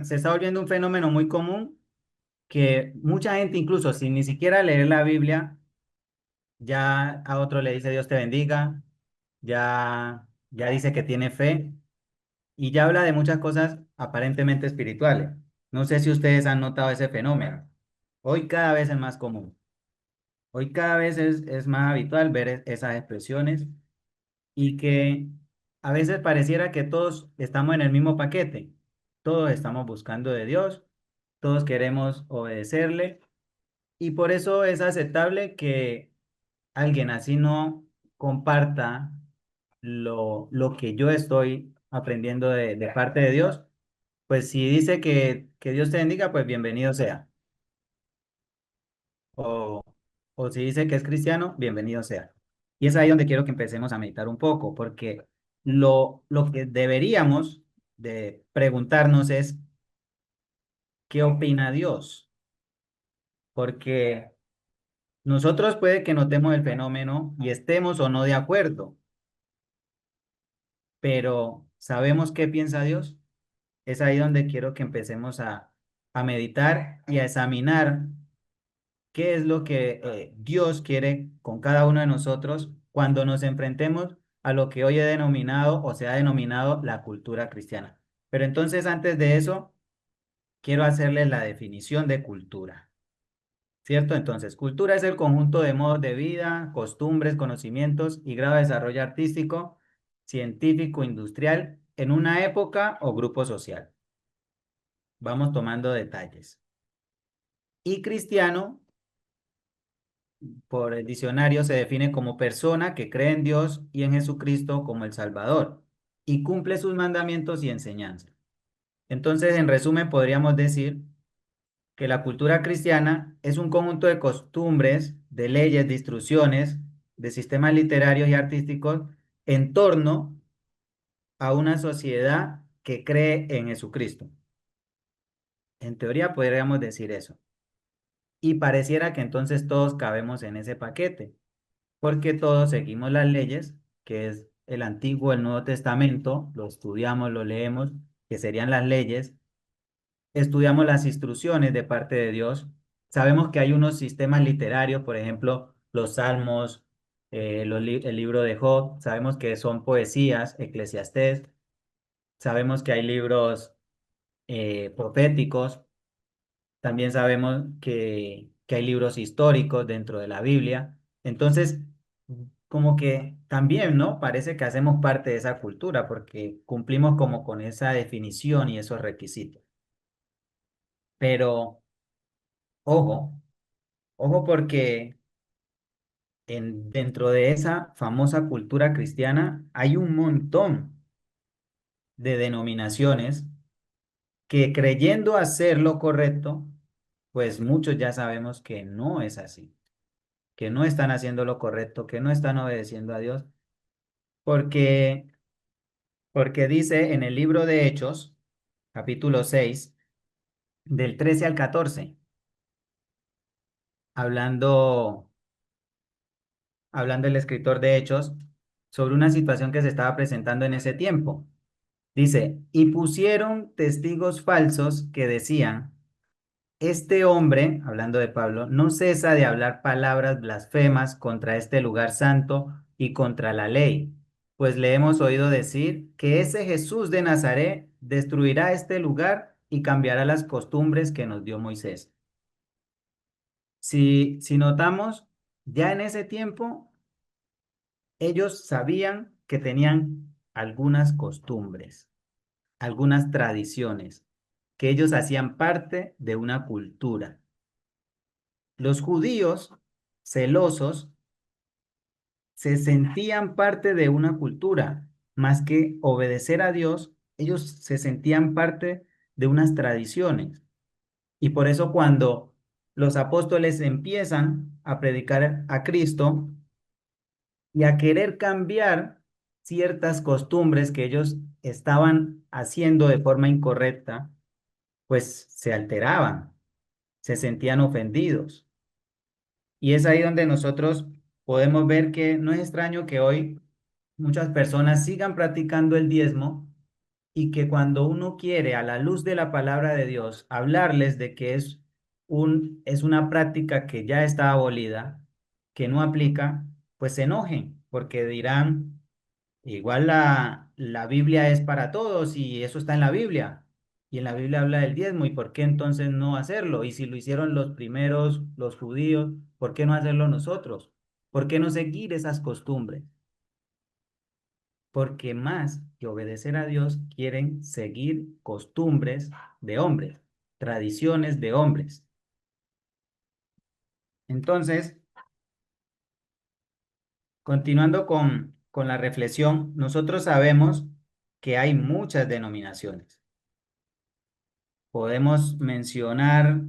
se está volviendo un fenómeno muy común que mucha gente, incluso sin ni siquiera leer la Biblia, ya a otro le dice Dios te bendiga, ya dice que tiene fe y ya habla de muchas cosas aparentemente espirituales. No sé si ustedes han notado ese fenómeno. Hoy cada vez es más común. Hoy cada vez es más habitual ver esas expresiones y que a veces pareciera que todos estamos en el mismo paquete. Todos estamos buscando de Dios, todos queremos obedecerle y por eso es aceptable que alguien así no comparta lo que yo estoy aprendiendo de parte de Dios, pues si dice que Dios te bendiga, pues bienvenido sea. O, o si dice que es cristiano, bienvenido sea. Y es ahí donde quiero que empecemos a meditar un poco, porque lo que deberíamos de preguntarnos es, ¿qué opina Dios? Porque nosotros puede que notemos el fenómeno y estemos o no de acuerdo, pero ¿sabemos qué piensa Dios? Es ahí donde quiero que empecemos a meditar y a examinar qué es lo que Dios quiere con cada uno de nosotros cuando nos enfrentemos a lo que hoy he denominado o se ha denominado la cultura cristiana. Pero entonces, antes de eso, quiero hacerles la definición de cultura, ¿cierto? Entonces, cultura es el conjunto de modos de vida, costumbres, conocimientos y grado de desarrollo artístico, científico, industrial en una época o grupo social. Vamos tomando detalles. Y cristiano por el diccionario se define como persona que cree en Dios y en Jesucristo como el Salvador y cumple sus mandamientos y enseñanzas. Entonces, en resumen, podríamos decir que la cultura cristiana es un conjunto de costumbres, de leyes, de instrucciones, de sistemas literarios y artísticos en torno a una sociedad que cree en Jesucristo. En teoría podríamos decir eso. Y pareciera que entonces todos cabemos en ese paquete, porque todos seguimos las leyes, que es el Antiguo, el Nuevo Testamento, lo estudiamos, lo leemos, que serían las leyes, estudiamos las instrucciones de parte de Dios, sabemos que hay unos sistemas literarios, por ejemplo, los Salmos, el libro de Job, sabemos que son poesías, Eclesiastés, sabemos que hay libros proféticos, también sabemos que hay libros históricos dentro de la Biblia. Entonces, como que también, ¿no? Parece que hacemos parte de esa cultura porque cumplimos como con esa definición y esos requisitos. Pero, ojo, ojo porque dentro de esa famosa cultura cristiana hay un montón de denominaciones que creyendo hacer lo correcto, pues muchos ya sabemos que no es así, que no están haciendo lo correcto, que no están obedeciendo a Dios, porque, porque dice en el libro de Hechos, capítulo 6 del 13 al 14 hablando, hablando el escritor de Hechos sobre una situación que se estaba presentando en ese tiempo. Dice, y pusieron testigos falsos que decían, este hombre, hablando de Pablo, no cesa de hablar palabras blasfemas contra este lugar santo y contra la ley, pues le hemos oído decir que ese Jesús de Nazaret destruirá este lugar y cambiará las costumbres que nos dio Moisés. Si notamos, ya en ese tiempo ellos sabían que tenían algunas costumbres, algunas tradiciones, que ellos hacían parte de una cultura. Los judíos, celosos, se sentían parte de una cultura, más que obedecer a Dios, ellos se sentían parte de unas tradiciones. Y por eso cuando los apóstoles empiezan a predicar a Cristo y a querer cambiar ciertas costumbres que ellos estaban haciendo de forma incorrecta, pues se alteraban, se sentían ofendidos. Y es ahí donde nosotros podemos ver que no es extraño que hoy muchas personas sigan practicando el diezmo, y que cuando uno quiere, a la luz de la palabra de Dios, hablarles de que es una práctica que ya está abolida, que no aplica, pues se enojen, porque dirán, igual la Biblia es para todos y eso está en la Biblia. Y en la Biblia habla del diezmo, ¿y por qué entonces no hacerlo? Y si lo hicieron los primeros, los judíos, ¿por qué no hacerlo nosotros? ¿Por qué no seguir esas costumbres? Porque más que obedecer a Dios, quieren seguir costumbres de hombres, tradiciones de hombres. Entonces, continuando con la reflexión, nosotros sabemos que hay muchas denominaciones. Podemos mencionar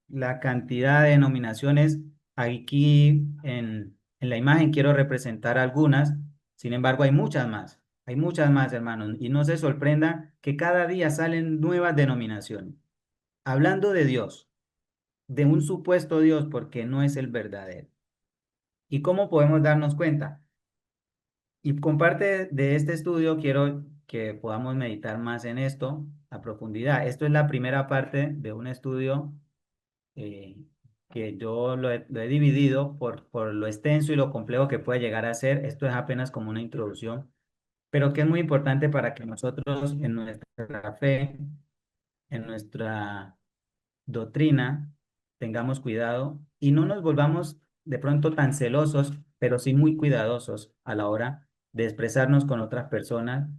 la cantidad de denominaciones. Aquí en la imagen quiero representar algunas, sin embargo hay muchas más, hermanos, y no se sorprenda que cada día salen nuevas denominaciones. Hablando de Dios, de un supuesto Dios porque no es el verdadero. ¿Y cómo podemos darnos cuenta? Y con parte de este estudio quiero que podamos meditar más en esto a profundidad. Esto es la primera parte de un estudio eh, que yo lo he dividido por lo extenso y lo complejo que puede llegar a ser. Esto es apenas como una introducción, pero que es muy importante para que nosotros en nuestra fe, en nuestra doctrina, tengamos cuidado y no nos volvamos de pronto tan celosos, pero sí muy cuidadosos a la hora de expresarnos con otras personas,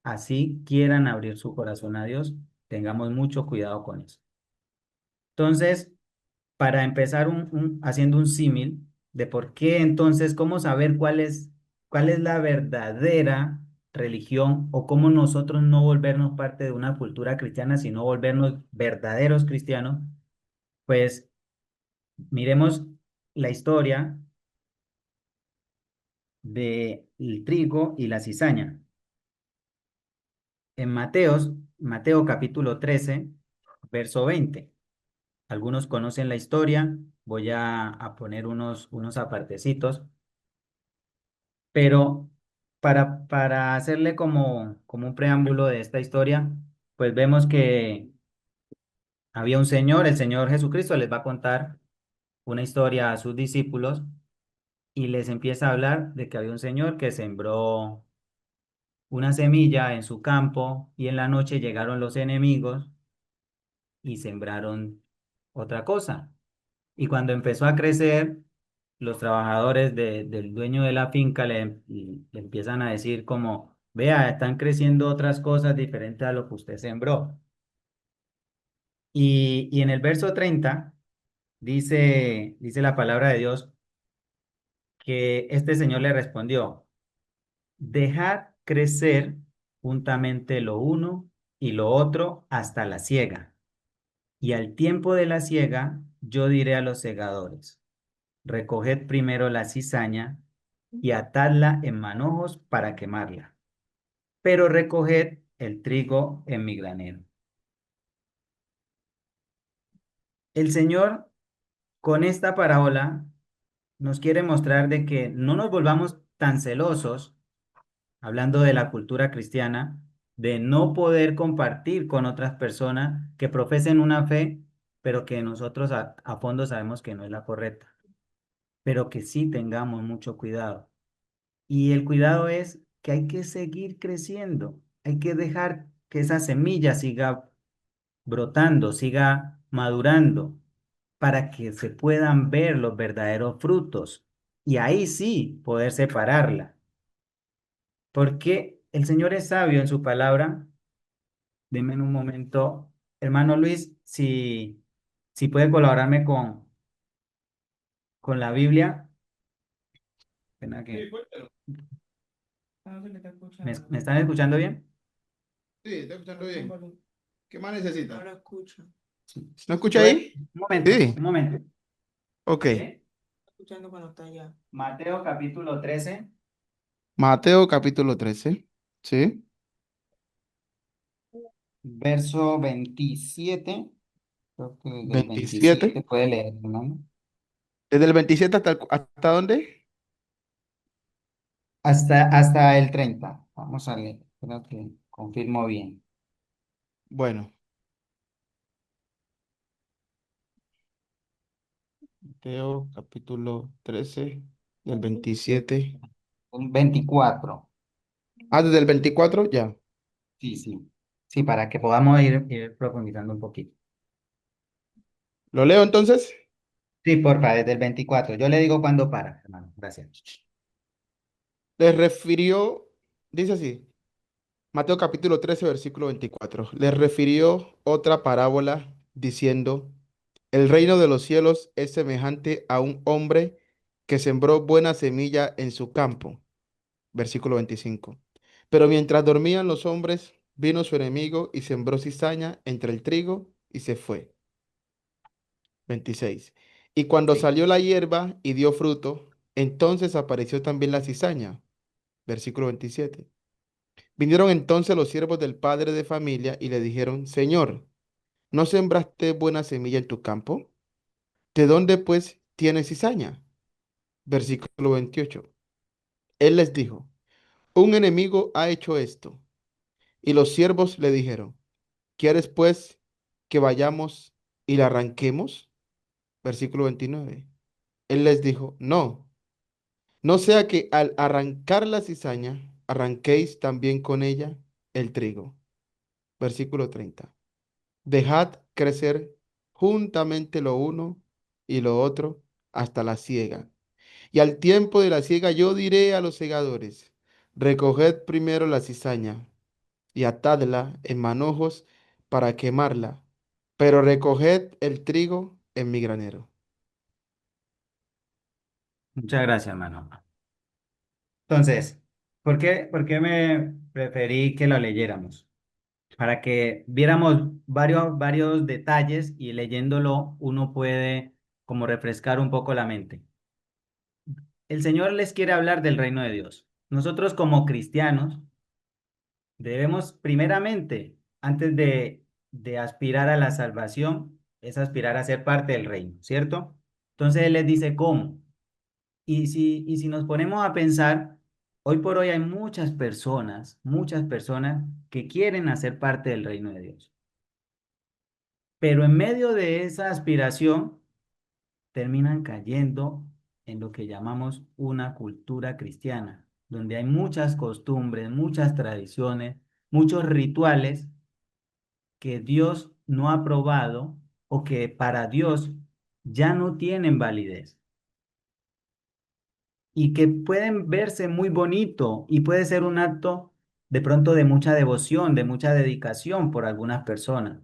así quieran abrir su corazón a Dios, tengamos mucho cuidado con eso. Entonces, para empezar haciendo un símil de por qué entonces, cómo saber cuál es la verdadera religión o cómo nosotros no volvernos parte de una cultura cristiana, sino volvernos verdaderos cristianos, pues miremos la historia del trigo y la cizaña. En Mateo capítulo 13, verso 20. Algunos conocen la historia, voy a poner unos apartecitos, pero para hacerle como un preámbulo de esta historia, pues vemos que había un señor, el Señor Jesucristo les va a contar una historia a sus discípulos y les empieza a hablar de que había un señor que sembró una semilla en su campo y en la noche llegaron los enemigos y sembraron otra cosa. Y cuando empezó a crecer, los trabajadores del dueño de la finca le empiezan a decir como, vea, están creciendo otras cosas diferentes a lo que usted sembró. Y en el verso 30 dice la palabra de Dios que este señor le respondió, dejad crecer juntamente lo uno y lo otro hasta la siega. Y al tiempo de la siega, yo diré a los segadores, recoged primero la cizaña y atadla en manojos para quemarla, pero recoged el trigo en mi granero. El Señor con esta parábola nos quiere mostrar de que no nos volvamos tan celosos, hablando de la cultura cristiana, de no poder compartir con otras personas que profesen una fe, pero que nosotros a fondo sabemos que no es la correcta, pero que sí tengamos mucho cuidado. Y el cuidado es que hay que seguir creciendo, hay que dejar que esa semilla siga brotando, siga madurando, para que se puedan ver los verdaderos frutos y ahí sí poder separarla. Porque el Señor es sabio en su palabra. Deme en un momento, hermano Luis, si puede colaborarme con la Biblia. Pena que- Sí, cuéntalo. me están escuchando bien? Sí, está escuchando bien. ¿Qué más necesita? No lo escucho. Sí. ¿No escucha Bueno, ahí? un momento, Sí, un momento. ok. ¿Sí? Escuchando cuando está allá. Mateo capítulo 13, Mateo capítulo 13. Sí. verso 27. Creo que desde el 27. 27 puede leer, hermano. Desde el 27 hasta dónde? Hasta el 30. Vamos a leer. Creo que confirmo bien. Bueno, Mateo capítulo 13 del 27. El 24. Ah, desde el 24 ya. Sí, sí. Sí, para que podamos ir profundizando un poquito. ¿Lo leo entonces? Sí, porfa, desde el 24. Yo le digo cuándo para, hermano. Gracias. Les refirió, dice así, Mateo capítulo 13 versículo 24. Les refirió otra parábola diciendo, el reino de los cielos es semejante a un hombre que sembró buena semilla en su campo. Versículo 25. Pero mientras dormían los hombres, vino su enemigo y sembró cizaña entre el trigo y se fue. 26. Y cuando Sí. salió la hierba y dio fruto, entonces apareció también la cizaña. Versículo 27. Vinieron entonces los siervos del padre de familia y le dijeron, Señor, ¿no sembraste buena semilla en tu campo? ¿De dónde pues tienes cizaña? Versículo 28. Él les dijo, un enemigo ha hecho esto. Y los siervos le dijeron, ¿quieres pues que vayamos y la arranquemos? Versículo 29. Él les dijo, no, no sea que al arrancar la cizaña, arranquéis también con ella el trigo. Versículo 30. Dejad crecer juntamente lo uno y lo otro hasta la siega. Y al tiempo de la siega yo diré a los segadores, recoged primero la cizaña y atadla en manojos para quemarla, pero recoged el trigo en mi granero. Muchas gracias, hermano. Entonces, ¿por qué me preferí que lo leyéramos? Para que viéramos varios detalles y leyéndolo uno puede como refrescar un poco la mente. El Señor les quiere hablar del reino de Dios. Nosotros como cristianos debemos primeramente, antes de aspirar a la salvación, es aspirar a ser parte del reino, ¿cierto? Entonces Él les dice cómo. Y si nos ponemos a pensar, hoy por hoy hay muchas personas que quieren hacer parte del reino de Dios. Pero en medio de esa aspiración terminan cayendo en lo que llamamos una cultura cristiana, donde hay muchas costumbres, muchas tradiciones, muchos rituales que Dios no ha aprobado o que para Dios ya no tienen validez y que pueden verse muy bonito y puede ser un acto de pronto de mucha devoción, de mucha dedicación por algunas personas,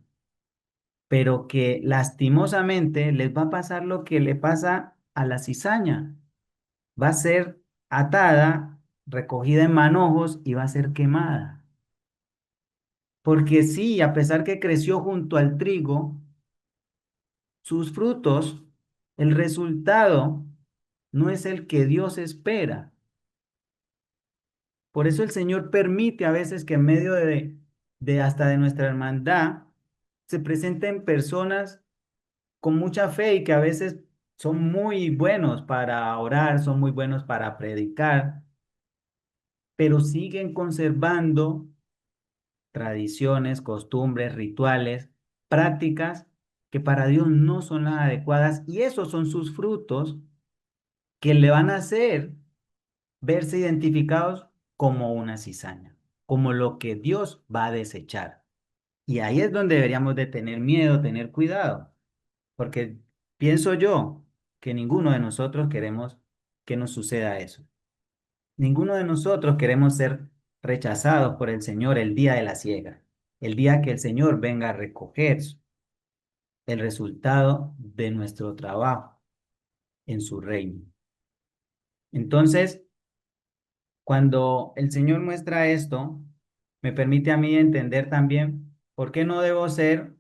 pero que lastimosamente les va a pasar lo que le pasa a la cizaña. Va a ser atada, recogida en manojos y va a ser quemada. Porque sí, a pesar que creció junto al trigo, sus frutos, el resultado no es el que Dios espera. Por eso el Señor permite a veces que en medio de hasta de nuestra hermandad se presenten personas con mucha fe y que a veces son muy buenos para orar, son muy buenos para predicar, pero siguen conservando tradiciones, costumbres, rituales, prácticas que para Dios no son las adecuadas y esos son sus frutos que le van a hacer verse identificados como una cizaña, como lo que Dios va a desechar. Y ahí es donde deberíamos de tener miedo, tener cuidado, porque pienso yo que ninguno de nosotros queremos que nos suceda eso. Ninguno de nosotros queremos ser rechazados por el Señor el día de la siega, el día que el Señor venga a recoger el resultado de nuestro trabajo en su reino. Entonces, cuando el Señor muestra esto, me permite a mí entender también por qué no debo ser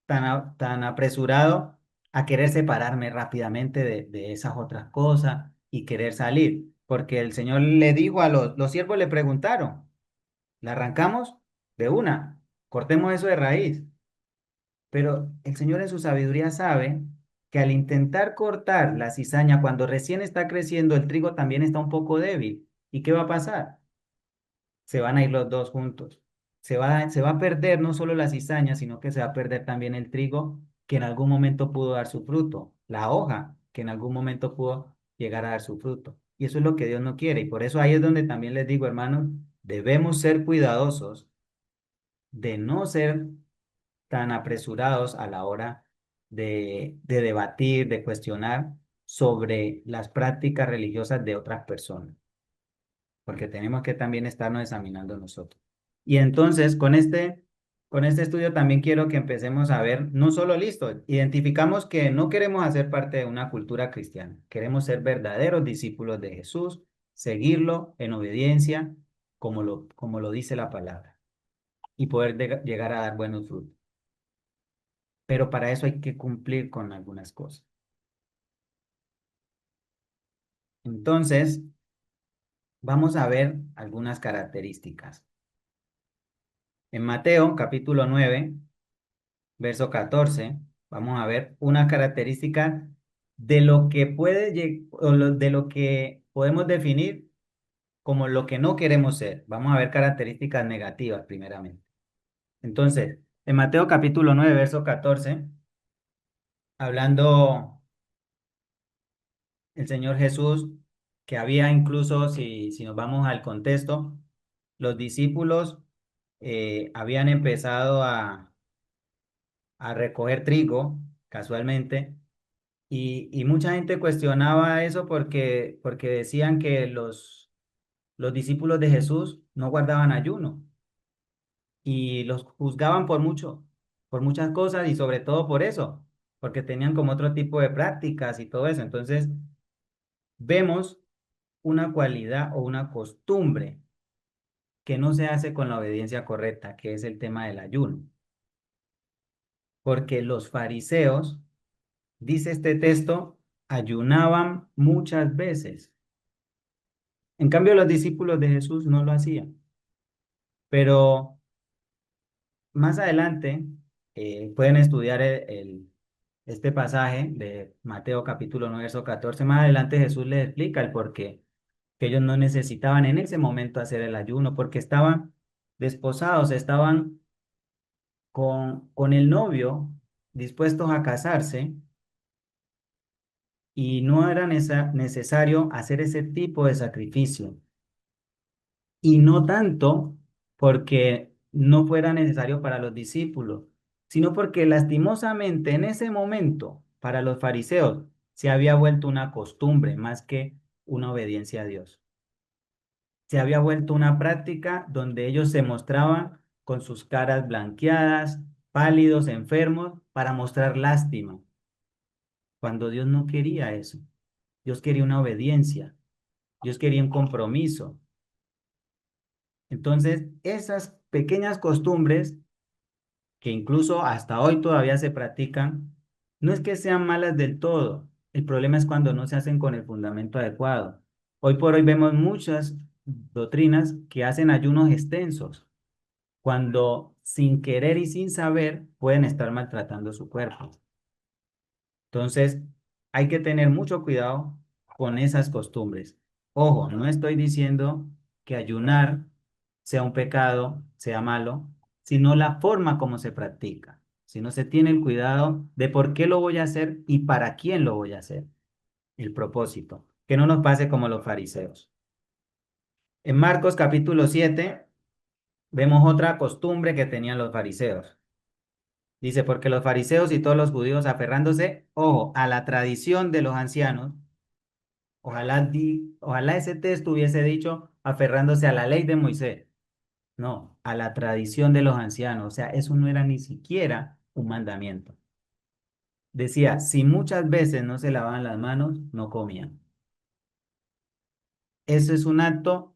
tan apresurado a querer separarme rápidamente de esas otras cosas y querer salir. Porque el Señor le dijo a los siervos, le preguntaron, ¿la arrancamos? De una, cortemos eso de raíz. Pero el Señor en su sabiduría sabe que al intentar cortar la cizaña cuando recién está creciendo, el trigo también está un poco débil. ¿Y qué va a pasar? Se van a ir los dos juntos. se va a perder no solo la cizaña, sino que se va a perder también el trigo que en algún momento pudo dar su fruto, la hoja que en algún momento pudo llegar a dar su fruto. Y eso es lo que Dios no quiere. Y por eso ahí es donde también les digo, hermanos, debemos ser cuidadosos de no ser tan apresurados a la hora de debatir, de cuestionar sobre las prácticas religiosas de otras personas, porque tenemos que también estarnos examinando nosotros. Y entonces, con este estudio también quiero que empecemos a ver, no solo listo, identificamos que no queremos hacer parte de una cultura cristiana, queremos ser verdaderos discípulos de Jesús, seguirlo en obediencia, como lo dice la palabra, y poder llegar a dar buenos frutos. Pero para eso hay que cumplir con algunas cosas. Entonces, vamos a ver algunas características. En Mateo, capítulo 9, verso 14, vamos a ver una característica de lo que de lo que podemos definir como lo que no queremos ser. Vamos a ver características negativas primeramente. Entonces, en Mateo capítulo 9, verso 14, hablando el Señor Jesús, que había incluso, si nos vamos al contexto, los discípulos habían empezado a recoger trigo casualmente y mucha gente cuestionaba eso porque decían que los discípulos de Jesús no guardaban ayuno y los juzgaban por mucho, por muchas cosas y sobre todo por eso, porque tenían como otro tipo de prácticas y todo eso. Entonces, vemos una cualidad o una costumbre que no se hace con la obediencia correcta, que es el tema del ayuno. Porque los fariseos, dice este texto, ayunaban muchas veces. En cambio, los discípulos de Jesús no lo hacían. Pero más adelante pueden estudiar este pasaje de Mateo capítulo 9, verso 14. Más adelante Jesús les explica el por qué, que ellos no necesitaban en ese momento hacer el ayuno, porque estaban desposados, estaban con el novio dispuestos a casarse y no era necesario hacer ese tipo de sacrificio. Y no tanto porque no fuera necesario para los discípulos, sino porque lastimosamente en ese momento para los fariseos se había vuelto una costumbre más que una obediencia a Dios. Se había vuelto una práctica donde ellos se mostraban con sus caras blanqueadas, pálidos, enfermos, para mostrar lástima, cuando Dios no quería eso. Dios quería una obediencia, Dios quería un compromiso. Entonces, esas pequeñas costumbres que incluso hasta hoy todavía se practican, no es que sean malas del todo. El problema es cuando no se hacen con el fundamento adecuado. Hoy por hoy vemos muchas doctrinas que hacen ayunos extensos, cuando sin querer y sin saber pueden estar maltratando su cuerpo. Entonces, hay que tener mucho cuidado con esas costumbres. Ojo, no estoy diciendo que ayunar sea un pecado, sea malo, sino la forma como se practica. Si no se tiene el cuidado de por qué lo voy a hacer y para quién lo voy a hacer, el propósito, que no nos pase como los fariseos. En Marcos capítulo 7 vemos otra costumbre que tenían los fariseos. Dice, porque los fariseos y todos los judíos aferrándose, ojo, a la tradición de los ancianos, ojalá ese texto hubiese dicho aferrándose a la ley de Moisés, no, a la tradición de los ancianos, o sea, eso no era ni siquiera un mandamiento. Decía, si muchas veces no se lavaban las manos, no comían. Eso es un acto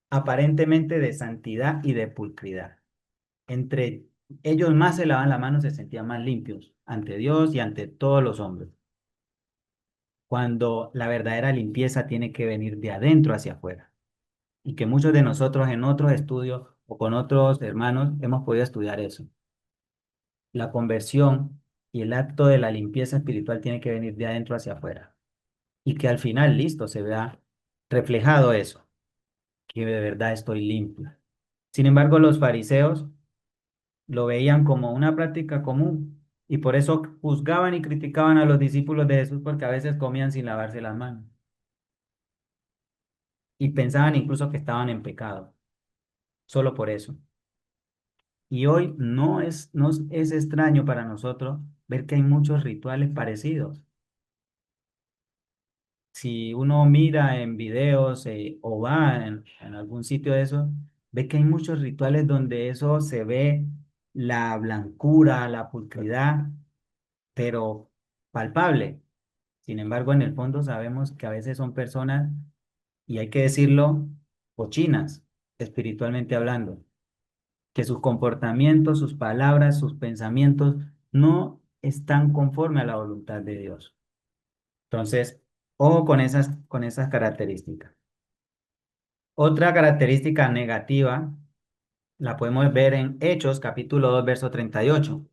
aparentemente de santidad y de pulcridad. Entre ellos más se lavaban las manos, se sentían más limpios ante Dios y ante todos los hombres. Cuando la verdadera limpieza tiene que venir de adentro hacia afuera. Y que muchos de nosotros en otros estudios o con otros hermanos hemos podido estudiar eso. La conversión y el acto de la limpieza espiritual tiene que venir de adentro hacia afuera. Y que al final, listo, se vea reflejado eso, que de verdad estoy limpio. Sin embargo, los fariseos lo veían como una práctica común y por eso juzgaban y criticaban a los discípulos de Jesús porque a veces comían sin lavarse las manos y pensaban incluso que estaban en pecado, solo por eso. Y hoy no es extraño para nosotros ver que hay muchos rituales parecidos. Si uno mira en videos o va en algún sitio de eso, ve que hay muchos rituales donde eso se ve la blancura, la pulcridad, pero palpable. Sin embargo, en el fondo sabemos que a veces son personas, y hay que decirlo, cochinas, espiritualmente hablando, que sus comportamientos, sus palabras, sus pensamientos no están conforme a la voluntad de Dios. Entonces, ojo con esas características. Otra característica negativa la podemos ver en Hechos, capítulo 2 verso 38.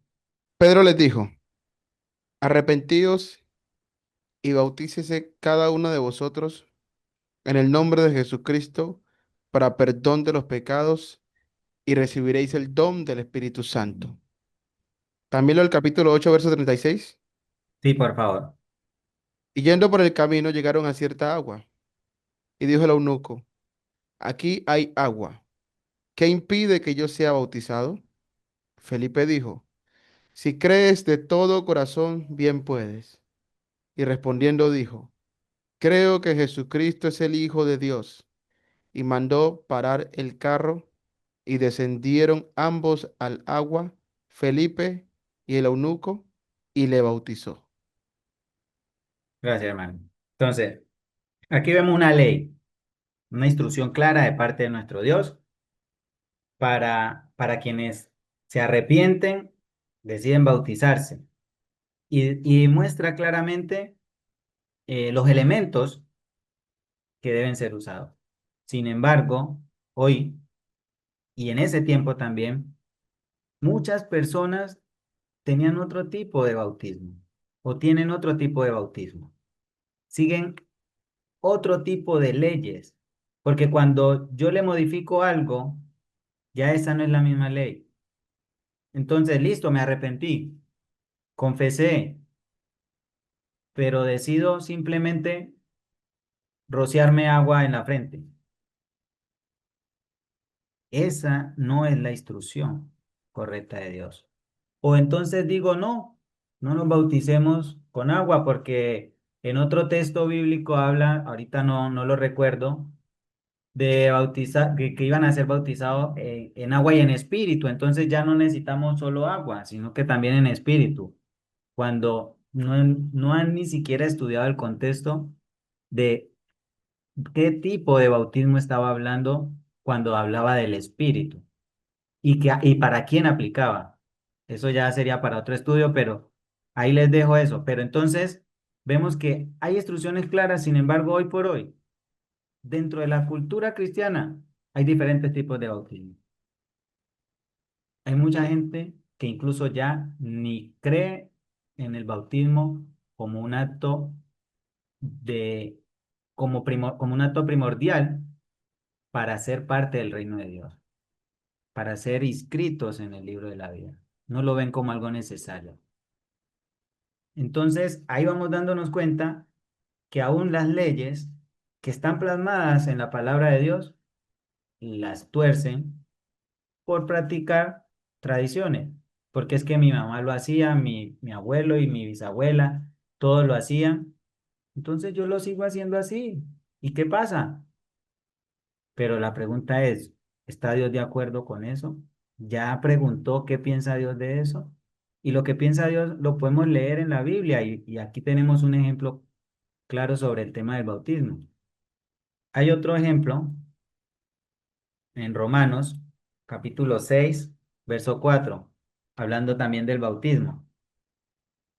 Pedro les dijo, arrepentíos y bautícese cada uno de vosotros en el nombre de Jesucristo para perdón de los pecados y recibiréis el don del Espíritu Santo. También lo del capítulo 8 verso 36. Sí, por favor. Y yendo por el camino llegaron a cierta agua. Y dijo el eunuco, aquí hay agua. ¿Qué impide que yo sea bautizado? Felipe dijo, si crees de todo corazón, bien puedes. Y respondiendo dijo, creo que Jesucristo es el Hijo de Dios. Y mandó parar el carro y descendieron ambos al agua, Felipe y el eunuco, y le bautizó. Gracias, hermano. Entonces, aquí vemos una ley, una instrucción clara de parte de nuestro Dios para quienes se arrepienten, deciden bautizarse. Y muestra claramente los elementos que deben ser usados. Sin embargo, hoy y en ese tiempo también, muchas personas tenían otro tipo de bautismo o tienen otro tipo de bautismo. Siguen otro tipo de leyes, porque cuando yo le modifico algo, ya esa no es la misma ley. Entonces, listo, me arrepentí, confesé, pero decido simplemente rociarme agua en la frente. Esa no es la instrucción correcta de Dios. O entonces digo, no, no nos bauticemos con agua, porque en otro texto bíblico habla, ahorita no lo recuerdo, de bautizar, que iban a ser bautizados en agua y en espíritu. Entonces ya no necesitamos solo agua, sino que también en espíritu. Cuando no han ni siquiera estudiado el contexto de qué tipo de bautismo estaba hablando cuando hablaba del espíritu y para quién aplicaba. Eso ya sería para otro estudio, pero ahí les dejo eso. Pero entonces vemos que hay instrucciones claras, sin embargo, hoy por hoy, dentro de la cultura cristiana, hay diferentes tipos de bautismo. Hay mucha gente que incluso ya ni cree en el bautismo como un acto de, como un acto primordial para ser parte del reino de Dios, para ser inscritos en el libro de la vida. No lo ven como algo necesario. Entonces, ahí vamos dándonos cuenta que aún las leyes que están plasmadas en la palabra de Dios las tuercen por practicar tradiciones, porque es que mi mamá lo hacía, mi abuelo y mi bisabuela, todos lo hacían, entonces yo lo sigo haciendo así. ¿Y qué pasa? Pero la pregunta es, ¿está Dios de acuerdo con eso? ¿Ya preguntó qué piensa Dios de eso? Y lo que piensa Dios lo podemos leer en la Biblia y aquí tenemos un ejemplo claro sobre el tema del bautismo. Hay otro ejemplo en Romanos, capítulo 6 verso 4 hablando también del bautismo.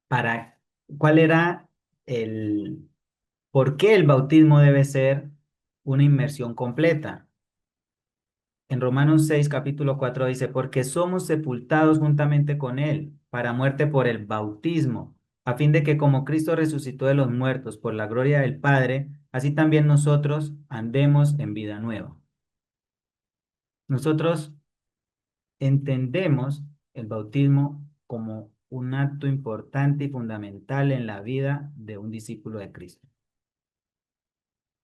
Para, ¿cuál era el, por qué el bautismo debe ser una inmersión completa? En Romanos 6 capítulo 4 dice, porque somos sepultados juntamente con Él para muerte por el bautismo, a fin de que como Cristo resucitó de los muertos por la gloria del Padre, así también nosotros andemos en vida nueva. Nosotros entendemos el bautismo como un acto importante y fundamental en la vida de un discípulo de Cristo.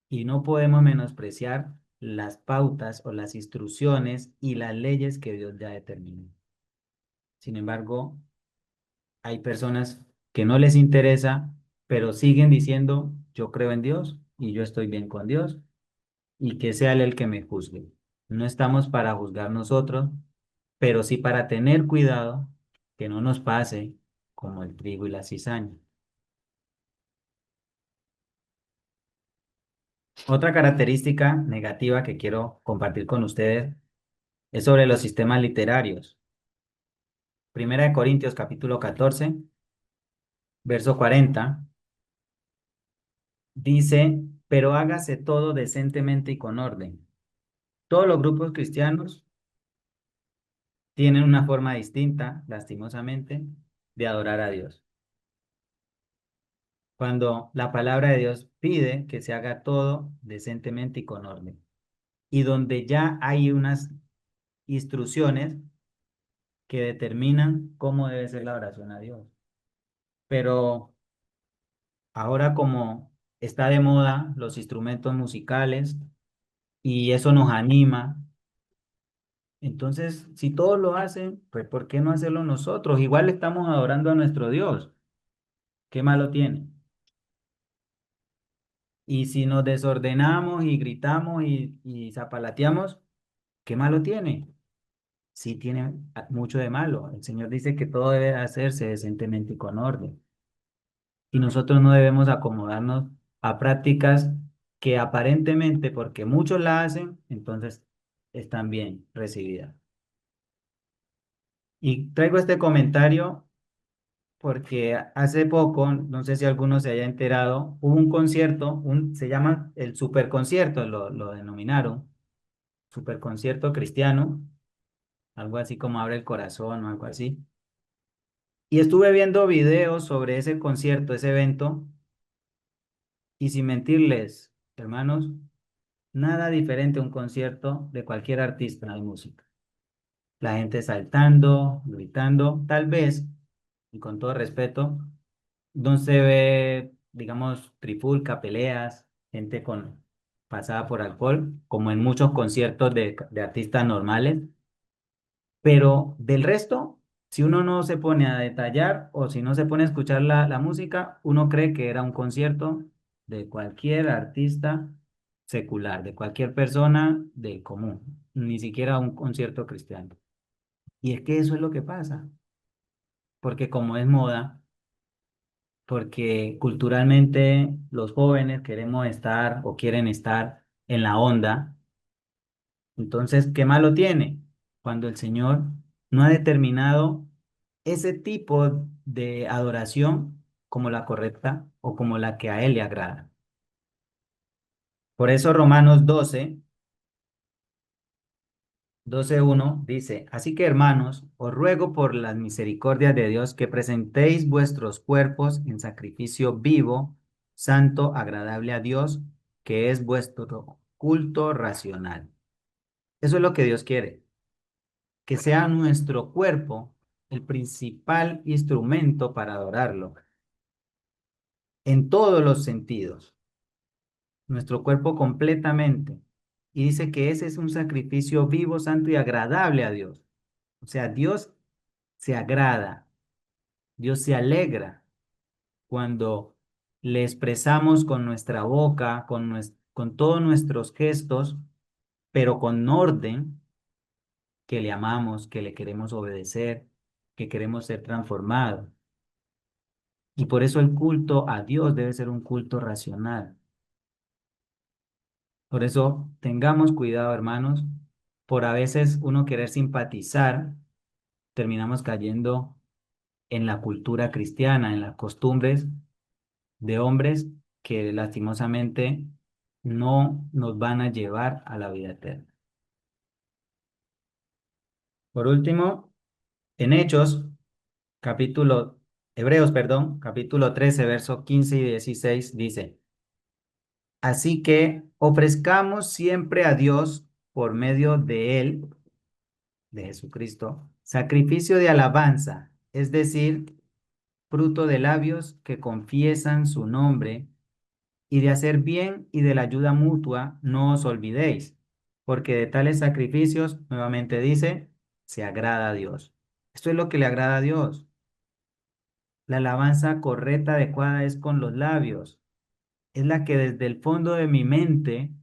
Y no podemos menospreciar las pautas o las instrucciones y las leyes que Dios ya determinó. Sin embargo, hay personas que no les interesa, pero siguen diciendo, yo creo en Dios y yo estoy bien con Dios y que sea Él el que me juzgue. No estamos para juzgar nosotros, pero sí para tener cuidado que no nos pase como el trigo y la cizaña. Otra característica negativa que quiero compartir con ustedes es sobre los sistemas literarios. Primera de Corintios capítulo 14, verso 40, dice, pero hágase todo decentemente y con orden. Todos los grupos cristianos tienen una forma distinta, lastimosamente, de adorar a Dios. Cuando la palabra de Dios pide que se haga todo decentemente y con orden. Y donde ya hay unas instrucciones que determinan cómo debe ser la oración a Dios. Pero ahora como está de moda los instrumentos musicales y eso nos anima, entonces si todos lo hacen, pues ¿por qué no hacerlo nosotros? Igual estamos adorando a nuestro Dios. ¿Qué malo tiene? Y si nos desordenamos y gritamos y zapalateamos, ¿qué malo tiene? Sí tiene mucho de malo. El Señor dice que todo debe hacerse decentemente y con orden. Y nosotros no debemos acomodarnos a prácticas que aparentemente, porque muchos la hacen, entonces están bien recibidas. Y traigo este comentario porque hace poco, no sé si alguno se haya enterado, hubo un concierto, se llama el superconcierto, lo denominaron, superconcierto cristiano, algo así como Abre el Corazón o algo así. Y estuve viendo videos sobre ese concierto, ese evento, y sin mentirles, hermanos, nada diferente a un concierto de cualquier artista de música. La gente saltando, gritando, tal vez, y con todo respeto, no se ve, digamos, trifulca, peleas, gente con pasada por alcohol, como en muchos conciertos de artistas normales. Pero del resto, si uno no se pone a detallar o si no se pone a escuchar la música, uno cree que era un concierto de cualquier artista secular, de cualquier persona del común, ni siquiera un concierto cristiano. Y es que eso es lo que pasa, porque como es moda, porque culturalmente los jóvenes queremos estar o quieren estar en la onda. Entonces, ¿qué malo tiene? Cuando el Señor no ha determinado ese tipo de adoración como la correcta o como la que a Él le agrada. Por eso Romanos 12:1 dice, así que hermanos, os ruego por las misericordias de Dios que presentéis vuestros cuerpos en sacrificio vivo, santo, agradable a Dios, que es vuestro culto racional. Eso es lo que Dios quiere, que sea nuestro cuerpo el principal instrumento para adorarlo, en todos los sentidos, nuestro cuerpo completamente. Y dice que ese es un sacrificio vivo, santo y agradable a Dios. O sea, Dios se agrada, Dios se alegra cuando le expresamos con nuestra boca, con todos nuestros gestos, pero con orden, que le amamos, que le queremos obedecer, que queremos ser transformados. Y por eso el culto a Dios debe ser un culto racional. Por eso tengamos cuidado, hermanos, por a veces uno querer simpatizar, terminamos cayendo en la cultura cristiana, en las costumbres de hombres que lastimosamente no nos van a llevar a la vida eterna. Por último, en Hebreos, perdón, capítulo 13, verso 15 y 16 dice, así que ofrezcamos siempre a Dios por medio de él, de Jesucristo, sacrificio de alabanza, es decir, fruto de labios que confiesan su nombre, y de hacer bien y de la ayuda mutua no os olvidéis, porque de tales sacrificios, nuevamente dice, se agrada a Dios. Esto es lo que le agrada a Dios. La alabanza correcta, adecuada es con los labios. Es la que desde el fondo de mi mente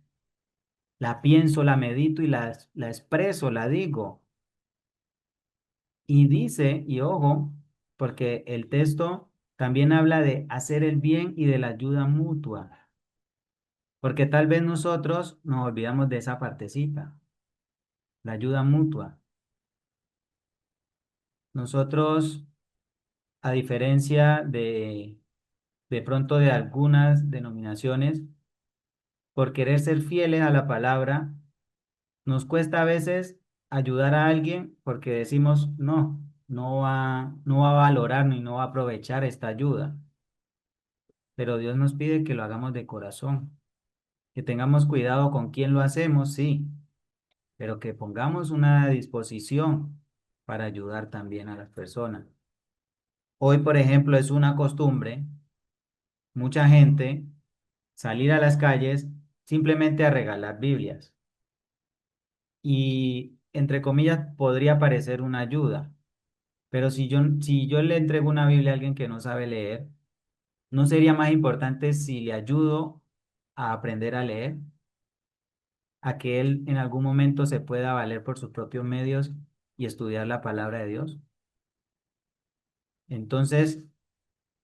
la pienso, la medito y la expreso, la digo. Y dice, y ojo, porque el texto también habla de hacer el bien y de la ayuda mutua. Porque tal vez nosotros nos olvidamos de esa partecita, la ayuda mutua. Nosotros, a diferencia de pronto de algunas denominaciones, por querer ser fieles a la palabra, nos cuesta a veces ayudar a alguien porque decimos, no, no va a valorar ni no va a aprovechar esta ayuda. Pero Dios nos pide que lo hagamos de corazón, que tengamos cuidado con quién lo hacemos, sí, pero que pongamos una disposición para ayudar también a las personas. Hoy, por ejemplo, es una costumbre, mucha gente salir a las calles simplemente a regalar Biblias. Y, entre comillas, podría parecer una ayuda, pero si yo le entrego una Biblia a alguien que no sabe leer, ¿no sería más importante si le ayudo a aprender a leer, a que él en algún momento se pueda valer por sus propios medios y estudiar la palabra de Dios? Entonces,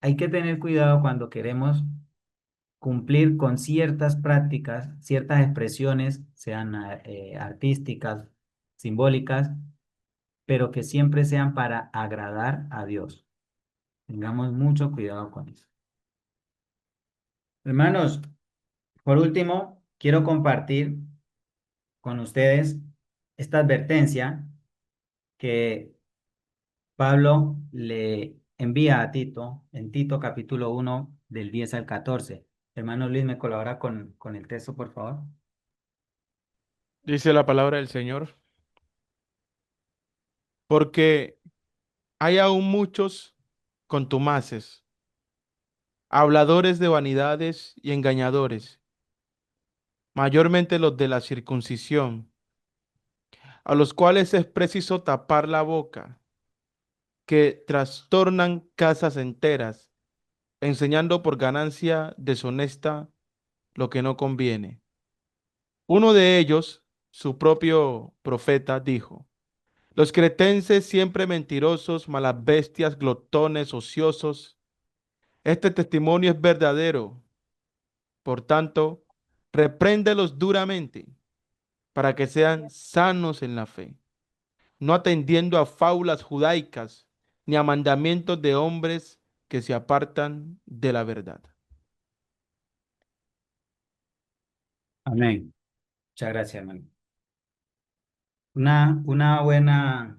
hay que tener cuidado cuando queremos cumplir con ciertas prácticas, ciertas expresiones, sean artísticas, simbólicas, pero que siempre sean para agradar a Dios. Tengamos mucho cuidado con eso. Hermanos, por último, quiero compartir con ustedes esta advertencia que Pablo le envía a Tito en Tito capítulo 1 del 10 al 14. Hermano Luis, ¿me colabora con el texto, por favor? Dice la palabra del Señor, porque hay aún muchos contumaces, habladores de vanidades y engañadores, mayormente los de la circuncisión, a los cuales es preciso tapar la boca, que trastornan casas enteras, enseñando por ganancia deshonesta lo que no conviene. Uno de ellos, su propio profeta, dijo: los cretenses siempre mentirosos, malas bestias, glotones, ociosos. Este testimonio es verdadero. Por tanto, repréndelos duramente para que sean sanos en la fe, no atendiendo a fábulas judaicas ni a mandamientos de hombres que se apartan de la verdad. Amén. Muchas gracias, hermano. Una buena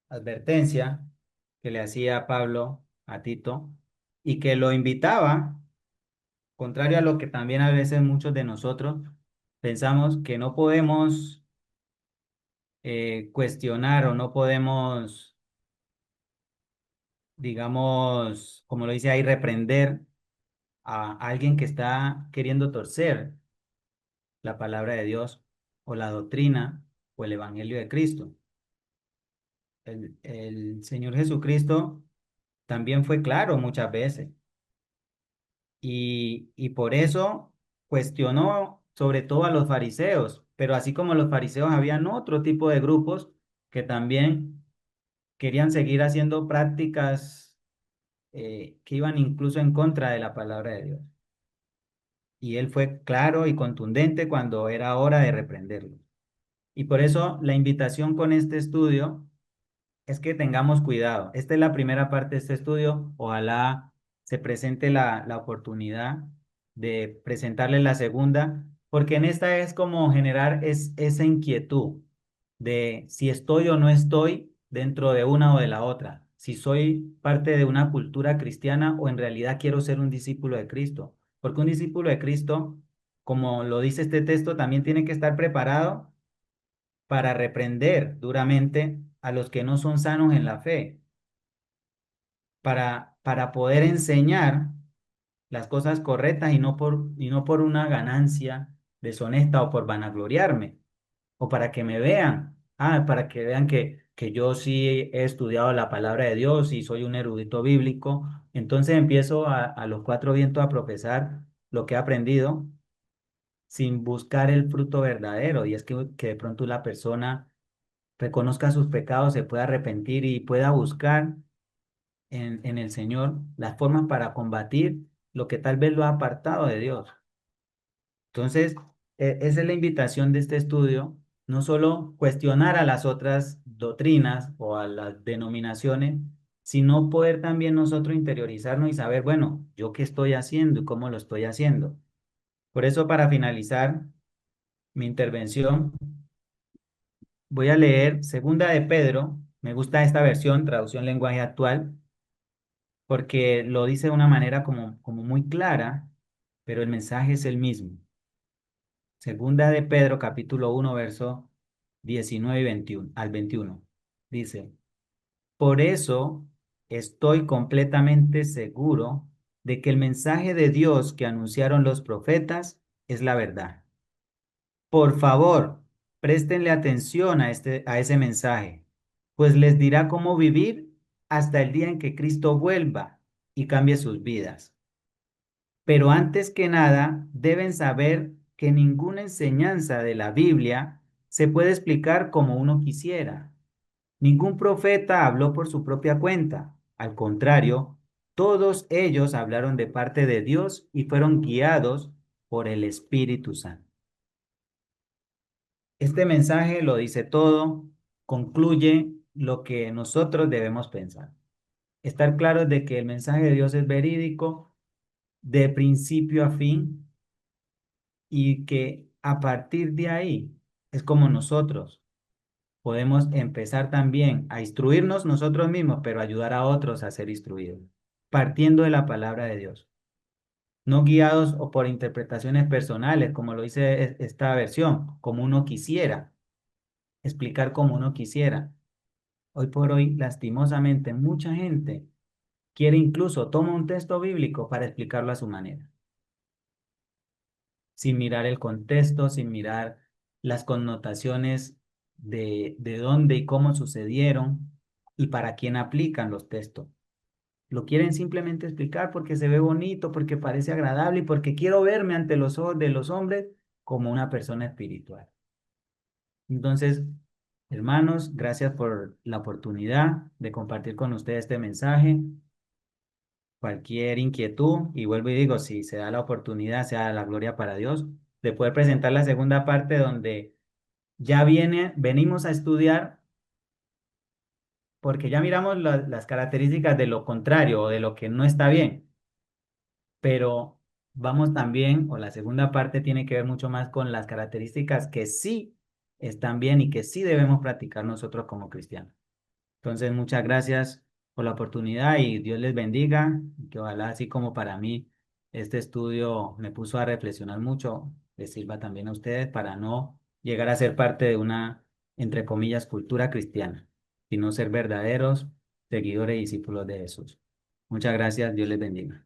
advertencia que le hacía Pablo a Tito y que lo invitaba, contrario a lo que también a veces muchos de nosotros pensamos que no podemos cuestionar o no podemos, digamos, como lo dice ahí, reprender a alguien que está queriendo torcer la palabra de Dios o la doctrina o el evangelio de Cristo. El Señor Jesucristo también fue claro muchas veces y por eso cuestionó sobre todo a los fariseos, pero así como los fariseos habían otro tipo de grupos que también querían seguir haciendo prácticas que iban incluso en contra de la palabra de Dios. Y él fue claro y contundente cuando era hora de reprenderlo. Y por eso la invitación con este estudio es que tengamos cuidado. Esta es la primera parte de este estudio. Ojalá se presente la oportunidad de presentarles la segunda, porque en esta es como generar esa inquietud de si estoy o no estoy dentro de una o de la otra, si soy parte de una cultura cristiana o en realidad quiero ser un discípulo de Cristo. Porque un discípulo de Cristo, como lo dice este texto, también tiene que estar preparado para reprender duramente a los que no son sanos en la fe, para poder enseñar las cosas correctas y no por una ganancia deshonesta o por vanagloriarme, o para que me vean, para que vean que yo sí he estudiado la palabra de Dios y soy un erudito bíblico. Entonces empiezo a los cuatro vientos a profesar lo que he aprendido sin buscar el fruto verdadero. Y es que de pronto la persona reconozca sus pecados, se pueda arrepentir y pueda buscar en el Señor las formas para combatir lo que tal vez lo ha apartado de Dios. Entonces, esa es la invitación de este estudio, no solo cuestionar a las otras doctrinas o a las denominaciones, sino poder también nosotros interiorizarnos y saber, bueno, yo qué estoy haciendo y cómo lo estoy haciendo. Por eso, para finalizar mi intervención, voy a leer Segunda de Pedro. Me gusta esta versión, traducción lenguaje actual, porque lo dice de una manera como muy clara, pero el mensaje es el mismo. Segunda de Pedro, capítulo 1, verso 19 y 21, al 21. Dice, por eso estoy completamente seguro de que el mensaje de Dios que anunciaron los profetas es la verdad. Por favor, préstenle atención a ese mensaje, pues les dirá cómo vivir hasta el día en que Cristo vuelva y cambie sus vidas. Pero antes que nada, deben saber que ninguna enseñanza de la Biblia se puede explicar como uno quisiera. Ningún profeta habló por su propia cuenta. Al contrario, todos ellos hablaron de parte de Dios y fueron guiados por el Espíritu Santo. Este mensaje lo dice todo, concluye lo que nosotros debemos pensar. Estar claros de que el mensaje de Dios es verídico de principio a fin y que a partir de ahí es como nosotros podemos empezar también a instruirnos nosotros mismos, pero ayudar a otros a ser instruidos, partiendo de la palabra de Dios, no guiados o por interpretaciones personales, como lo dice esta versión, como uno quisiera, explicar como uno quisiera. Hoy por hoy, lastimosamente, mucha gente quiere incluso toma un texto bíblico para explicarlo a su manera, sin mirar el contexto, sin mirar las connotaciones de dónde y cómo sucedieron y para quién aplican los textos. Lo quieren simplemente explicar porque se ve bonito, porque parece agradable y porque quiero verme ante los ojos de los hombres como una persona espiritual. Entonces, hermanos, gracias por la oportunidad de compartir con ustedes este mensaje. Cualquier inquietud, y vuelvo y digo, si se da la oportunidad, sea la gloria para Dios, de poder presentar la segunda parte donde venimos a estudiar, porque ya miramos las características de lo contrario o de lo que no está bien, pero vamos también, o la segunda parte tiene que ver mucho más con las características que sí están bien y que sí debemos practicar nosotros como cristianos. Entonces, muchas gracias por la oportunidad y Dios les bendiga, y que ojalá así como para mí este estudio me puso a reflexionar mucho, les sirva también a ustedes para no llegar a ser parte de una, entre comillas, cultura cristiana, sino ser verdaderos seguidores y discípulos de Jesús. Muchas gracias, Dios les bendiga.